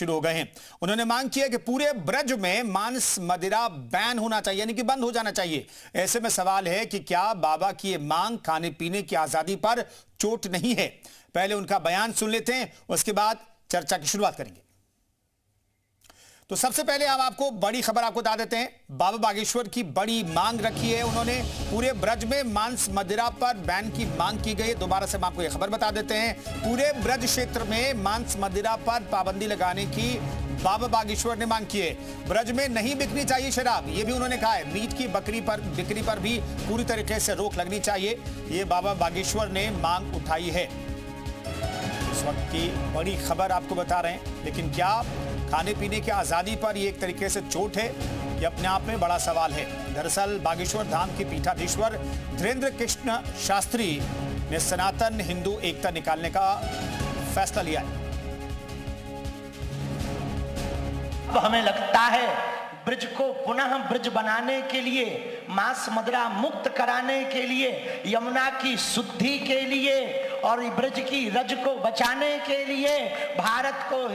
शुरू हो गए हैं। उन्होंने मांग की है कि पूरे ब्रज में मांस मदिरा बैन होना चाहिए, यानी कि बंद हो जाना चाहिए। ऐसे में सवाल है कि क्या बाबा की ये मांग खाने पीने की आजादी पर चोट नहीं है? पहले उनका बयान सुन लेते हैं, उसके बाद चर्चा की शुरुआत करेंगे। तो सबसे पहले हम आपको बड़ी खबर आपको बता देते हैं। बाबा बागेश्वर की बड़ी मांग रखी है उन्होंने। पूरे ब्रज में मांस मदिरा पर बैन की मांग की गई है। दोबारा से हम आपको यह खबर बता देते हैं, पूरे ब्रज क्षेत्र में मांस मदिरा पर पाबंदी लगाने की बाबा बागेश्वर ने मांग की है। ब्रज में नहीं बिकनी चाहिए शराब, यह भी उन्होंने कहा है। मीट की बिक्री पर भी पूरी तरीके से रोक लगनी चाहिए, ये बाबा बागेश्वर ने मांग उठाई है। इस वक्त की बड़ी खबर आपको बता रहे हैं, लेकिन क्या खाने पीने की आजादी पर यह एक तरीके से चोट है? यह अपने आप में बड़ा सवाल है। दरअसल बागेश्वर धाम के पीठाधीश्वर धीरेन्द्र कृष्ण शास्त्री ने सनातन हिंदू एकता निकालने का फैसला लिया है। अब हमें लगता है ब्रज को पुनः ब्रज बनाने के लिए, मांस मदिरा मुक्त कराने के लिए, यमुना की शुद्धि के लिए और ब्रज की रज को बचाने के लिए, भारत को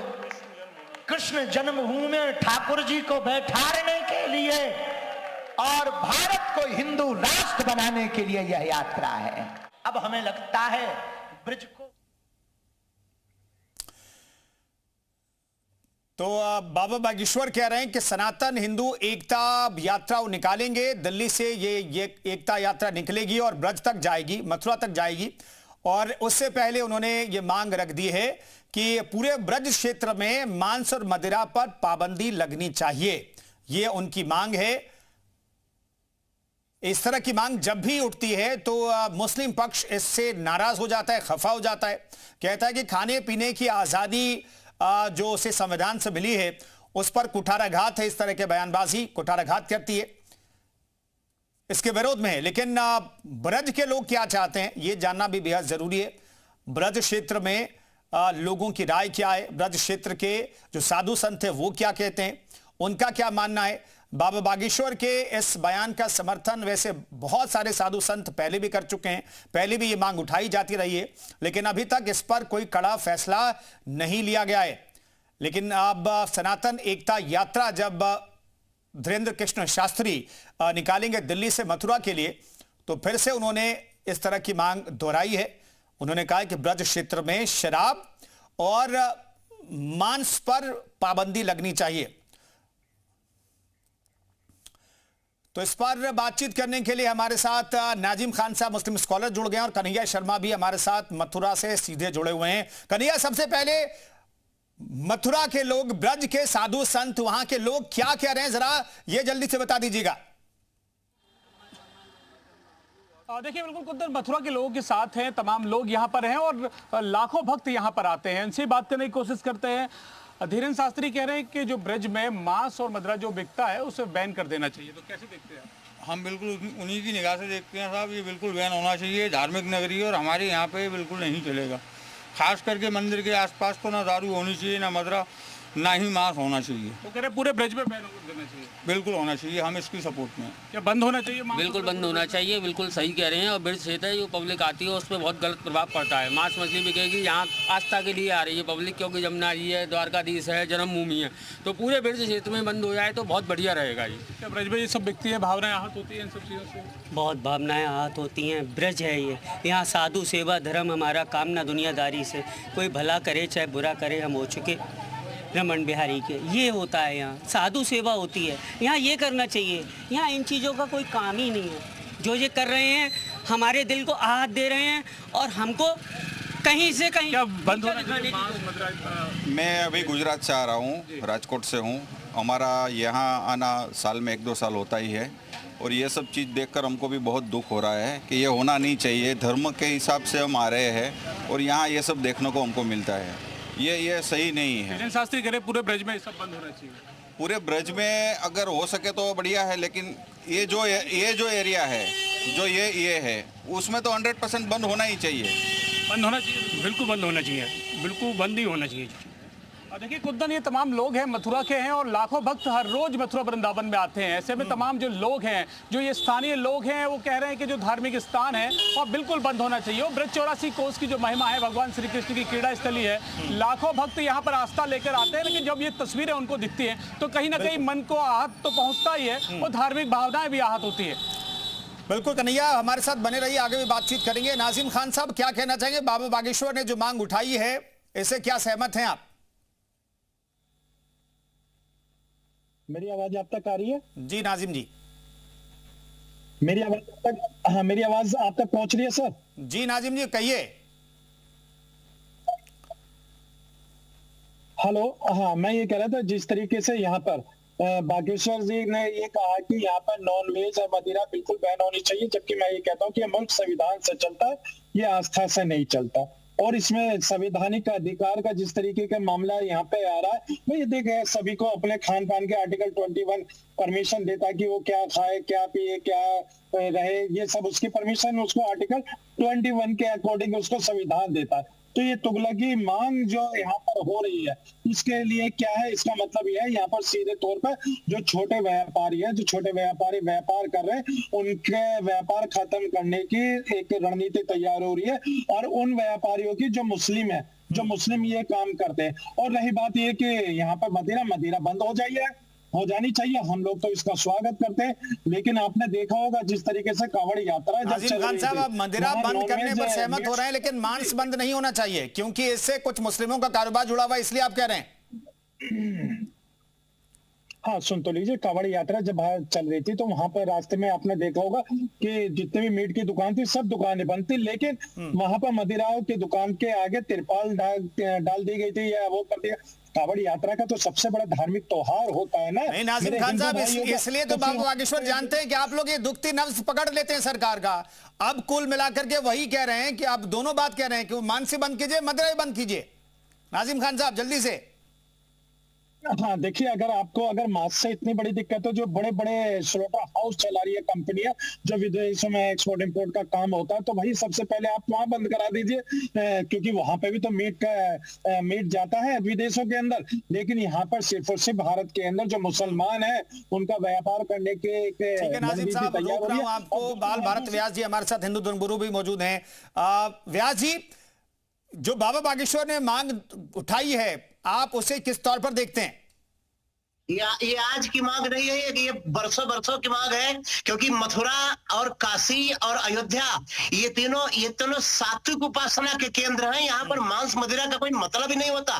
कृष्ण जन्मभूमि में ठाकुर जी को बैठाने के लिए और भारत को हिंदू राष्ट्र बनाने के लिए यह यात्रा है। अब हमें लगता है ब्रज को। तो बाबा बागेश्वर कह रहे हैं कि सनातन हिंदू एकता यात्रा वो निकालेंगे। दिल्ली से ये एकता यात्रा निकलेगी और ब्रज तक जाएगी, मथुरा तक जाएगी। और उससे पहले उन्होंने ये मांग रख दी है कि पूरे ब्रज क्षेत्र में मांस और मदिरा पर पाबंदी लगनी चाहिए, ये उनकी मांग है। इस तरह की मांग जब भी उठती है तो मुस्लिम पक्ष इससे नाराज हो जाता है, खफा हो जाता है। कहता है कि खाने पीने की आजादी जो उसे संविधान से मिली है उस पर कुठाराघात है। इस तरह के बयानबाजी कुठाराघात करती है, इसके विरोध में है। लेकिन ब्रज के लोग क्या चाहते हैं ये जानना भी बेहद जरूरी है। ब्रज क्षेत्र में लोगों की राय क्या है, ब्रज क्षेत्र के जो साधु संत है वो क्या कहते हैं, उनका क्या मानना है। बाबा बागेश्वर के इस बयान का समर्थन वैसे बहुत सारे साधु संत पहले भी कर चुके हैं, पहले भी ये मांग उठाई जाती रही है, लेकिन अभी तक इस पर कोई कड़ा फैसला नहीं लिया गया है। लेकिन अब सनातन एकता यात्रा जब धीरेन्द्र कृष्ण शास्त्री निकालेंगे दिल्ली से मथुरा के लिए, तो फिर से उन्होंने इस तरह की मांग दोहराई है। उन्होंने कहा कि ब्रज क्षेत्र में शराब और मांस पर पाबंदी लगनी चाहिए। तो इस पर बातचीत करने के लिए हमारे साथ नाजिम खान साहब मुस्लिम स्कॉलर जुड़ गए हैं और कन्हैया शर्मा भी हमारे साथ मथुरा से सीधे जुड़े हुए हैं। कन्हैया, सबसे पहले मथुरा के लोग, ब्रज के साधु संत, वहां के लोग क्या कह रहे हैं, जरा ये जल्दी से बता दीजिएगा। देखिए, बिल्कुल कुंदन, मथुरा के लोगों के साथ हैं, तमाम लोग यहाँ पर हैं और लाखों भक्त यहाँ पर आते हैं। इनसे बात करने की कोशिश करते हैं। धीरेन्द्र शास्त्री कह रहे हैं कि जो ब्रज में मांस और मदिरा जो बिकता है उसे बैन कर देना चाहिए, तो कैसे देखते हैं? हम बिल्कुल उन्हीं की निगाह से देखते हैं साहब, ये बिल्कुल बैन होना चाहिए। धार्मिक नगरी और हमारे यहाँ पे बिल्कुल नहीं चलेगा। खास करके मंदिर के आसपास तो ना दारू होनी चाहिए, ना मदिरा, ना ही मांस होना चाहिए। वो कह रहे पूरे ब्रज में बैन देना चाहिए। बिल्कुल होना चाहिए, हम इसकी सपोर्ट में। क्या बंद होना चाहिए? बिल्कुल बंद होना चाहिए, बिल्कुल सही कह रहे हैं। और ब्रज क्षेत्र है, जो पब्लिक आती है उस पर बहुत गलत प्रभाव पड़ता है। मांस मछली बिकेगी, यहाँ आस्था के लिए आ रही है पब्लिक, क्योंकि जमुना जी है, द्वारकाधीश है, जन्मभूमि है। तो पूरे ब्रज क्षेत्र में बंद हो जाए तो बहुत बढ़िया रहेगा। ये क्या ब्रज में ये सब बिकती है, भावनाएं आहत होती है इन सब चीज़ों से? बहुत भावनाएं आहत होती हैं। ब्रज है ये, यहाँ साधु सेवा धर्म हमारा काम, ना दुनियादारी से। कोई भला करे चाहे बुरा करे, हम हो चुके रमन बिहारी के। ये होता है यहाँ, साधु सेवा होती है, यहाँ ये करना चाहिए। यहाँ इन चीज़ों का कोई काम ही नहीं है। जो ये कर रहे हैं हमारे दिल को आहत दे रहे हैं और हमको कहीं से कहीं। क्या बंद होना चाहिए? मैं अभी गुजरात से आ रहा हूँ, राजकोट से हूँ। हमारा यहाँ आना साल में 1-2 साल होता ही है और ये सब चीज़ देखकर हमको भी बहुत दुख हो रहा है कि ये होना नहीं चाहिए। धर्म के हिसाब से हम आ रहे हैं और यहाँ ये सब देखने को हमको मिलता है, ये सही नहीं है। शास्त्री कह रहे पूरे ब्रज में सब बंद होना चाहिए। पूरे ब्रज में अगर हो सके तो बढ़िया है, लेकिन ये जो एरिया है, जो ये है, उसमें तो 100% बंद होना ही चाहिए। बंद होना चाहिए, बिल्कुल बंद होना चाहिए, बिल्कुल बंद ही होना चाहिए। देखिए कुद्दन, ये तमाम लोग हैं मथुरा के हैं और लाखों भक्त हर रोज मथुरा वृंदावन में आते हैं। ऐसे में तमाम जो लोग हैं, जो ये स्थानीय लोग हैं, वो कह रहे हैं कि जो धार्मिक स्थान है वो बिल्कुल बंद होना चाहिए। और ब्रज 84 कोस की जो महिमा है, भगवान श्री कृष्ण की क्रीड़ा स्थली है, लाखों भक्त यहाँ पर आस्था लेकर आते हैं, लेकिन जब ये तस्वीरें उनको दिखती है तो कहीं ना कहीं मन को आहत तो पहुंचता ही है और धार्मिक भावनाएं भी आहत होती है। बिल्कुल कन्हैया, हमारे साथ बने रहिए, आगे भी बातचीत करेंगे। नाजिम खान साहब, क्या कहना चाहेंगे? बाबा बागेश्वर ने जो मांग उठाई है, इससे क्या सहमत हैं आप? मेरी आवाज आप तक आ रही है? जी नाजिम जी। मेरी आवाज आप तक, हाँ मेरी आवाज आप तक पहुंच रही है सर? जी नाजिम जी कहिए। हेलो, हाँ मैं ये कह रहा था, जिस तरीके से यहाँ पर बागेश्वर जी ने ये कहा कि यहाँ पर नॉन वेज और मदिरा बिल्कुल बैन होनी चाहिए, जबकि मैं ये कहता हूँ कि मुल्क संविधान से चलता है, ये आस्था से नहीं चलता। और इसमें संवैधानिक अधिकार का जिस तरीके का मामला यहाँ पे आ रहा है, मैं ये देखे सभी को अपने खान पान के आर्टिकल 21 परमिशन देता है कि वो क्या खाए, क्या पिए, क्या रहे, ये सब उसकी परमिशन उसको आर्टिकल 21 के अकॉर्डिंग उसको संविधान देता है। तो ये तुगलकी मांग जो यहाँ पर हो रही है, इसके लिए क्या है, इसका मतलब यह है यहाँ पर सीधे तौर पर जो छोटे व्यापारी है, जो छोटे व्यापारी व्यापार कर रहे हैं, उनके व्यापार खत्म करने की एक रणनीति तैयार हो रही है। और उन व्यापारियों की जो मुस्लिम है, जो मुस्लिम ये काम करते हैं। और रही बात ये कि यहाँ पर मदिरा बंद हो जानी चाहिए, हम लोग तो इसका स्वागत करते हैं। लेकिन आपने देखा होगा जिस तरीके से कांवड़ यात्रा नाजिम खान साहब, आप मदिरा बंद करने पर सहमत हो रहे हैं, लेकिन मांस बंद नहीं होना चाहिए क्योंकि इससे कुछ मुस्लिमों का कारोबार जुड़ा हुआ है, इसलिए आप कह रहे हैं? हाँ सुन तो लीजिए, कांवड़ यात्रा जब चल रही थी तो वहां पर रास्ते में आपने देखा होगा कि जितने भी मीट की दुकान थी, सब दुकानें बंद थी, लेकिन वहां पर मदिराओं की दुकान के आगे तिरपाल डाल दी गई थी या वो कर दिया। कांवड़ यात्रा का तो सबसे बड़ा धार्मिक त्योहार होता है ना। नहीं नाजिम खान साहब, इसलिए तो बाबा बागेश्वर जानते हैं कि आप लोग ये दुखती नब्ज पकड़ लेते हैं सरकार का। अब कुल मिलाकर के वही कह रहे हैं कि आप दोनों बात कह रहे हैं कि मांस बंद कीजिए, मदिरा बंद कीजिए। नाजिम खान साहब जल्दी से। हाँ देखिए, अगर मांस से इतनी बड़ी दिक्कत है, जो बड़े बड़े स्लोटर हाउस चला रही है कंपनियां, जो विदेशों में एक्सपोर्ट इंपोर्ट का काम होता है, तो भाई सबसे पहले आप वहां बंद करा दीजिए, क्योंकि वहां पे भी तो मीट जाता है विदेशों के अंदर। लेकिन यहाँ पर सिर्फ और सिर्फ भारत के अंदर जो मुसलमान है, उनका व्यापार करने के ठीक है नाजिम साहब, रोक रहा हूं आपको। बाल भारत व्यास जी हमारे साथ हिंदू धर्मगुरु भी मौजूद हैं। व्यास जी, जो बाबा बागेश्वर ने मांग उठाई है, आप उसे किस तौर पर देखते हैं? ये आज की मांग नहीं है, ये बरसों की मांग है, क्योंकि मथुरा और काशी और अयोध्या ये तीनों सात्विक उपासना के केंद्र हैं। यहाँ पर मांस मदिरा का कोई मतलब ही नहीं होता।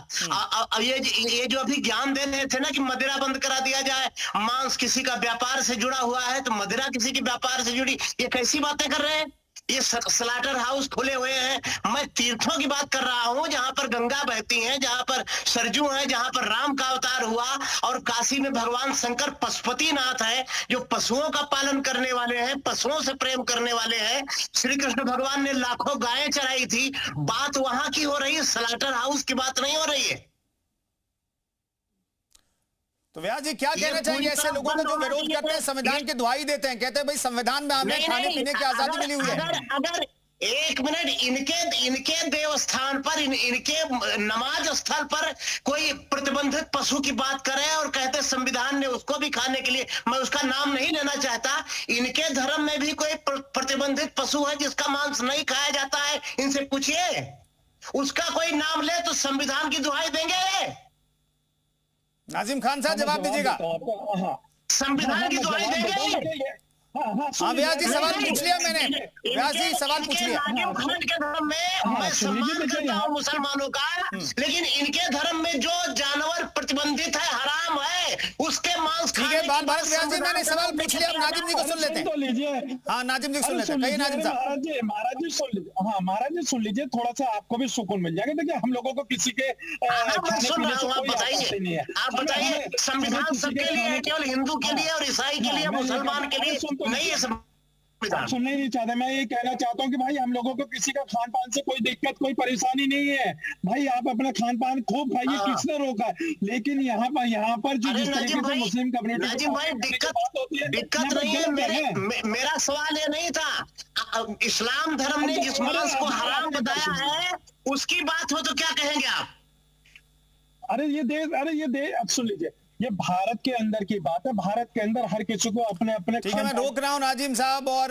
अब ये जो अभी ज्ञान दे रहे थे ना कि मदिरा बंद करा दिया जाए, मांस किसी का व्यापार से जुड़ा हुआ है तो मदिरा किसी के व्यापार से जुड़ी, ये कैसी बातें कर रहे हैं? ये स्लाटर हाउस खुले हुए हैं। मैं तीर्थों की बात कर रहा हूं, जहां पर गंगा बहती है, जहां पर सरजू है, जहां पर राम का अवतार हुआ, और काशी में भगवान शंकर पशुपतिनाथ है, जो पशुओं का पालन करने वाले हैं, पशुओं से प्रेम करने वाले हैं। श्री कृष्ण भगवान ने लाखों गायें चराई थी। बात वहां की हो रही है, स्लाटर हाउस की बात नहीं हो रही है। तो व्यास जी क्या कहना चाहेंगे ऐसे लोगों को जो विरोध करते हैं, संविधान की दुहाई देते हैं, कहते हैं भाई संविधान में हमें खाने पीने की आजादी मिली हुई है? अगर एक मिनट, इनके देवस्थान पर, इनके नमाज स्थल पर कोई प्रतिबंधित पशु की बात करे और कहते संविधान ने उसको भी खाने के लिए, मैं उसका नाम नहीं लेना चाहता, इनके धर्म में भी कोई प्रतिबंधित पशु है जिसका मांस नहीं खाया जाता है? इनसे पूछिए, उसका कोई नाम ले तो संविधान की दुहाई देंगे? नाजिम खान साहब जवाब दीजिएगा। संविधान की दुहाई देंगे? हाँ व्यास जी सवाल पूछ लिया मैंने। व्यास जी सवाल पूछ लिया। खंड के धर्म में मैं सम्मान करता हूँ मुसलमानों का, लेकिन इनके धर्म में जो जानवर प्रतिबंधित है, हराम है, उसके मांस ठीक है। बाल भारत व्यास जी मैंने सवाल पूछ लिया, नाजिम जी को सुन लेते हैं। हाँ नाजिम जी सुन लेते हैं। कहिए नाजिम साहब। महाराज जी सुन लीजिए। हाँ महाराज जी सुन लीजिए, थोड़ा सा आपको भी सुकून मिल जाएगा। देखिए हम लोगों को किसी के आप बताइए, संविधान सबके लिए है, केवल हिंदू के लिए और ईसाई के लिए, मुसलमान के लिए नहीं है। सुनना ही नहीं चाहते। मैं ये कहना चाहता हूँ कि भाई हम लोगों को किसी का खान पान से कोई दिक्कत, कोई परेशानी नहीं है। भाई आप अपना खान पान खूब खाइए, किसने रोका है? लेकिन यहाँ पर जो जिस तरीके से मुस्लिम कम्युनिटी दिक्कत नहीं है। मेरा सवाल ये नहीं था। इस्लाम धर्म ने जिस मांस को हराम बताया है, उसकी बात हो तो क्या कहेंगे आप? अरे ये देश अब सुन लीजिए, ये भारत के अंदर की बात है। भारत के अंदर हर किसी को अपने अपने ठीक है, मैं रोक रहा हूं नाजिम साहब और